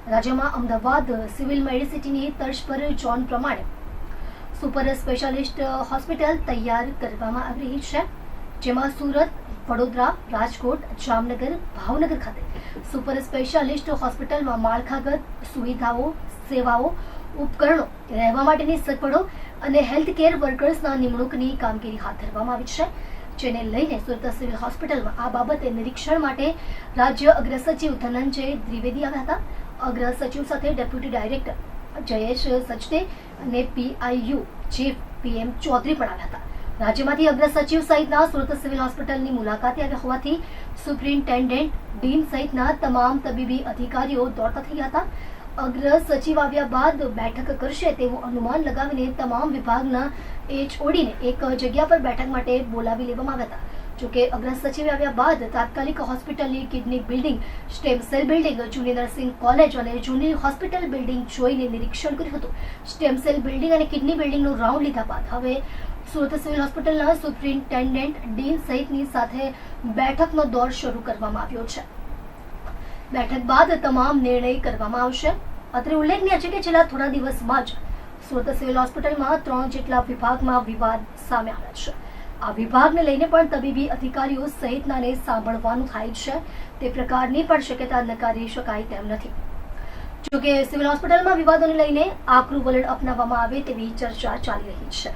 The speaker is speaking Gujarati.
રાજ્યમાં અમદાવાદ સિવિલ મેડિસિટીની તર્જ પર જોન પ્રમાણે સુપર સ્પેશિયાલિસ્ટ હોસ્પિટલ તૈયાર કરવામાં આવી રહી છે, જેમાં સુરત, વડોદરા, રાજકોટ, જામનગર, ભાવનગર ખાતે સુપર સ્પેશિયાલિસ્ટ હોસ્પિટલમાં માળખાગત સુવિધાઓ, સેવાઓ, ઉપકરણો, રહેવા માટેની સગવડો અને હેલ્થ કેર વર્કર્સના નિમણૂકની કામગીરી હાથ ધરવામાં આવી છે, જેને લઈને સુરત સિવિલ હોસ્પિટલમાં આ બાબતે નિરીક્ષણ માટે રાજ્ય અગ્ર સચિવ ધનંજય દ્વિવેદી આવ્યા હતા. અગ્ર સચિવ સાથે ડેપ્યુટી ડાયરેક્ટર જયેશ સચદે અને પીઆઈયુ ચીફ પીએમ ચૌધરી પણ આવ્યા હતા. રાજ્યમાંથી અગ્ર સચિવ સહિતના સુરત સિવિલ હોસ્પિટલની મુલાકાતે આવ્યા હોવાથી સુપ્રિન્ટેન્ડન્ટ, ડીન સહિતના તમામ તબીબી અધિકારીઓ દોડતા થયા હતા. અગ્ર સચિવ આવ્યા બાદ બેઠક કરશે તેવું અનુમાન લગાવીને તમામ વિભાગના HODને એક જગ્યા પર બેઠક માટે બોલાવી લેવામાં આવ્યા હતા. જોકે અગ્ર સચિવ આવ્યા બાદ તાત્કાલિક હોસ્પિટલની kidney building, stem cell building, જૂની નર્સિંગ કોલેજ અને જૂની હોસ્પિટલ બિલ્ડિંગ જોઈને નિરીક્ષણ કર્યું હતું. સ્ટેમ સેલ બિલ્ડિંગ અને કિડની બિલ્ડિંગનો રાઉન્ડ લીધા બાદ હવે સુરત સિવિલ હોસ્પિટલના સુપ્રિન્ટેન્ડન્ટ, ડીન સહિતની સાથે બેઠકનો દોર શરૂ કરવામાં આવ્યો છે. બેઠક બાદ તમામ નિર્ણય કરવામાં આવશે. અત્રે ઉલ્લેખનીય છે કે છેલ્લા થોડા દિવસમાં જ સુરત સિવિલ હોસ્પિટલમાં 3 જેટલા વિભાગમાં વિવાદ સામે આવ્યા છે. આ વિભાગને લઈને પણ તબીબી અધિકારીઓ સહિતનાને સાંભળવાનું થાય છે. તે પ્રકારની પણ શક્યતા નકારી શકાય તેમ નથી. જોકે સિવિલ હોસ્પિટલમાં વિવાદોને લઈને આકરું વલણ અપનાવવામાં આવે તેવી ચર્ચા ચાલી રહી છે.